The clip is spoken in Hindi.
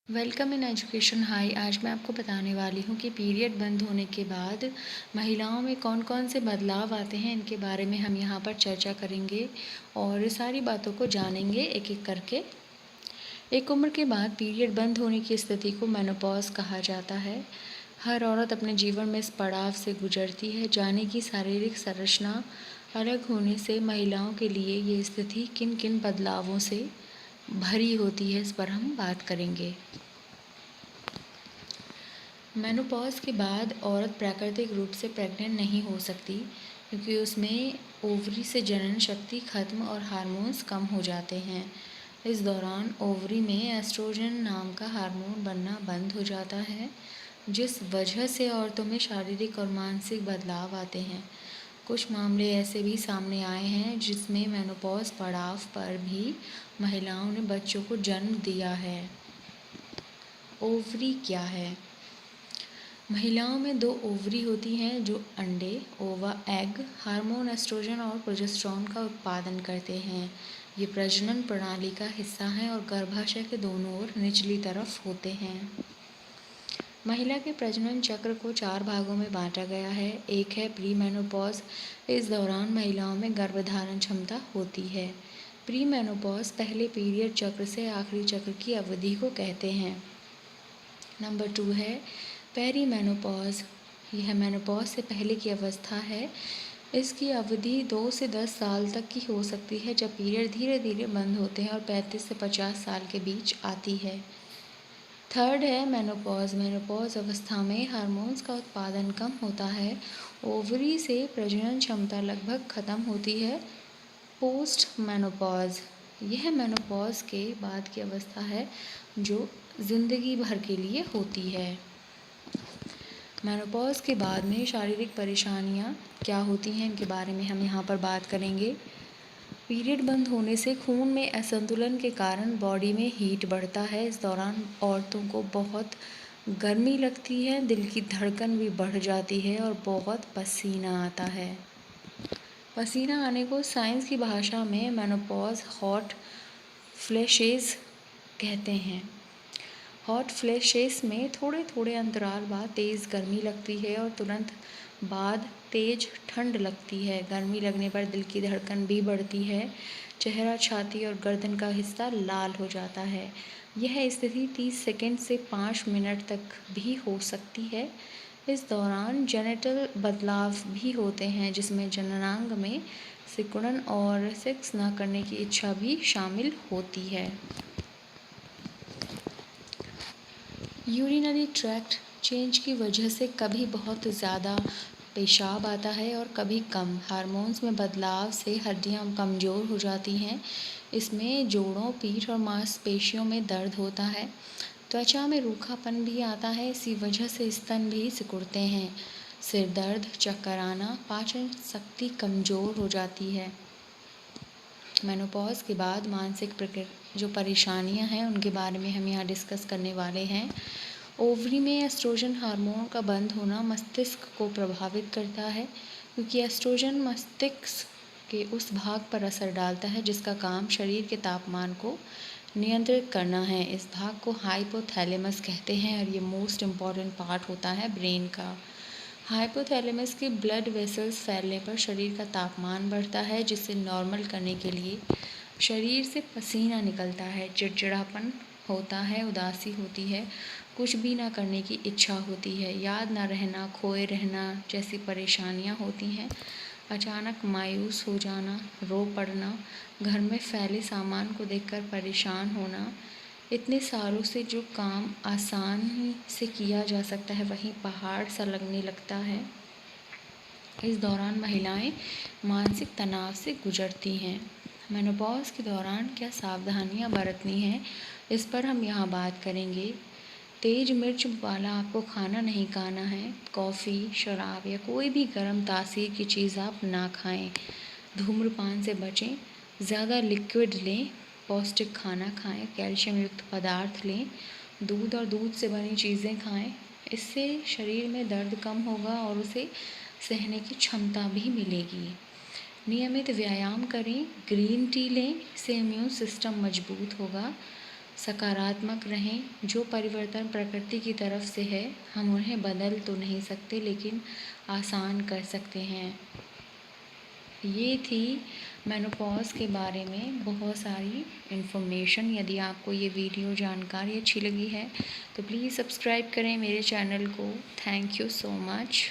Welcome in education high. आज मैं आपको बताने वाली हूँ कि पीरियड बंद होने के बाद महिलाओं में कौन कौन से बदलाव आते हैं। इनके बारे में हम यहाँ पर चर्चा करेंगे और सारी बातों को जानेंगे एक एक करके। एक उम्र के बाद पीरियड बंद होने की स्थिति को मेनोपॉज कहा जाता है। हर औरत अपने जीवन में इस पड़ाव से गुजरती है। जाने की शारीरिक संरचना अलग होने से महिलाओं के लिए ये स्थिति किन किन बदलावों से भरी होती है, इस पर हम बात करेंगे। मेनोपॉज के बाद औरत प्राकृतिक रूप से प्रेग्नेंट नहीं हो सकती क्योंकि उसमें ओवरी से जनन शक्ति खत्म और हार्मोन्स कम हो जाते हैं। इस दौरान ओवरी में एस्ट्रोजन नाम का हार्मोन बनना बंद हो जाता है, जिस वजह से औरतों में शारीरिक और मानसिक बदलाव आते हैं। कुछ मामले ऐसे भी सामने आए हैं जिसमें मेनोपॉज पड़ाव पर भी महिलाओं ने बच्चों को जन्म दिया है। ओवरी क्या है? महिलाओं में दो ओवरी होती हैं जो अंडे ओवा एग हार्मोन एस्ट्रोजन और प्रोजेस्टेरोन का उत्पादन करते हैं। ये प्रजनन प्रणाली का हिस्सा हैं और गर्भाशय के दोनों ओर निचली तरफ होते हैं। महिला के प्रजनन चक्र को 4 भागों में बांटा गया है। एक है प्री मेनोपॉज। इस दौरान महिलाओं में गर्भधारण क्षमता होती है। प्री मेनोपॉज पहले पीरियड चक्र से आखिरी चक्र की अवधि को कहते हैं। नंबर 2 है पेरी मेनोपॉज। यह मेनोपॉज से पहले की अवस्था है। इसकी अवधि 2 से 10 साल तक की हो सकती है, जब पीरियड धीरे धीरे बंद होते हैं और 35 से 50 साल के बीच आती है। थर्ड है मेनोपॉज। मेनोपॉज अवस्था में हार्मोन्स का उत्पादन कम होता है। ओवरी से प्रजनन क्षमता लगभग खत्म होती है। Post menopause. यह मेनोपॉज के बाद की अवस्था है जो जिंदगी भर के लिए होती है। मेनोपॉज के बाद में शारीरिक परेशानियां क्या होती हैं, इनके बारे में हम यहाँ पर बात करेंगे। पीरियड बंद होने से खून में असंतुलन के कारण बॉडी में हीट बढ़ता है। इस दौरान औरतों को बहुत गर्मी लगती है, दिल की धड़कन भी बढ़ जाती है और बहुत पसीना आता है। पसीना आने को साइंस की भाषा में मेनोपॉज हॉट फ्लैशेस कहते हैं। हॉट फ्लैशेस में थोड़े थोड़े अंतराल बाद तेज़ गर्मी लगती है और तुरंत बाद तेज ठंड लगती है। गर्मी लगने पर दिल की धड़कन भी बढ़ती है। चेहरा, छाती और गर्दन का हिस्सा लाल हो जाता है। यह स्थिति 30 सेकंड से 5 मिनट तक भी हो सकती है। इस दौरान जेनिटल बदलाव भी होते हैं, जिसमें जननांग में सिकुड़न और सेक्स न करने की इच्छा भी शामिल होती है। यूरिनरी ट्रैक्ट चेंज की वजह से कभी बहुत ज़्यादा पेशाब आता है और कभी कम। हार्मोन्स में बदलाव से हड्डियाँ कमज़ोर हो जाती हैं। इसमें जोड़ों, पीठ और मांसपेशियों में दर्द होता है। त्वचा में रूखापन भी आता है। इसी वजह से स्तन भी सिकुड़ते हैं। सिर दर्द, चक्कर आना, पाचन शक्ति कमज़ोर हो जाती है। मेनोपॉज के बाद मानसिक जो परेशानियां हैं उनके बारे में हम यहाँ डिस्कस करने वाले हैं। ओवरी में एस्ट्रोजन हार्मोन का बंद होना मस्तिष्क को प्रभावित करता है, क्योंकि एस्ट्रोजन मस्तिष्क के उस भाग पर असर डालता है जिसका काम शरीर के तापमान को नियंत्रित करना है। इस भाग को हाइपोथैलेमस कहते हैं और ये मोस्ट इम्पॉर्टेंट पार्ट होता है ब्रेन का। हाइपोथैलेमस के ब्लड वेसल्स फैलने पर शरीर का तापमान बढ़ता है, जिसे नॉर्मल करने के लिए शरीर से पसीना निकलता है, चिड़चिड़ापन होता है, उदासी होती है, कुछ भी ना करने की इच्छा होती है, याद ना रहना, खोए रहना जैसी परेशानियां होती हैं। अचानक मायूस हो जाना, रो पड़ना, घर में फैले सामान को देखकर परेशान होना। इतने सालों से जो काम आसानी से किया जा सकता है वहीं पहाड़ सा लगने लगता है। इस दौरान महिलाएं मानसिक तनाव से गुजरती हैं। मेनोपॉज के दौरान क्या सावधानियां बरतनी हैं, इस पर हम यहाँ बात करेंगे। तेज मिर्च वाला आपको खाना नहीं खाना है। कॉफ़ी, शराब या कोई भी गर्म तासीर की चीज़ आप ना खाएं। धूम्रपान से बचें। ज़्यादा लिक्विड लें। पौष्टिक खाना खाएं। कैल्शियम युक्त पदार्थ लें। दूध और दूध से बनी चीज़ें खाएं। इससे शरीर में दर्द कम होगा और उसे सहने की क्षमता भी मिलेगी। नियमित व्यायाम करें। ग्रीन टी लें, इससे इम्यून सिस्टम मजबूत होगा। सकारात्मक रहें। जो परिवर्तन प्रकृति की तरफ से है हम उन्हें बदल तो नहीं सकते लेकिन आसान कर सकते हैं। ये थी मेनोपॉज़ के बारे में बहुत सारी इन्फॉर्मेशन। यदि आपको ये वीडियो जानकारी अच्छी लगी है तो प्लीज़ सब्सक्राइब करें मेरे चैनल को। Thank you so much.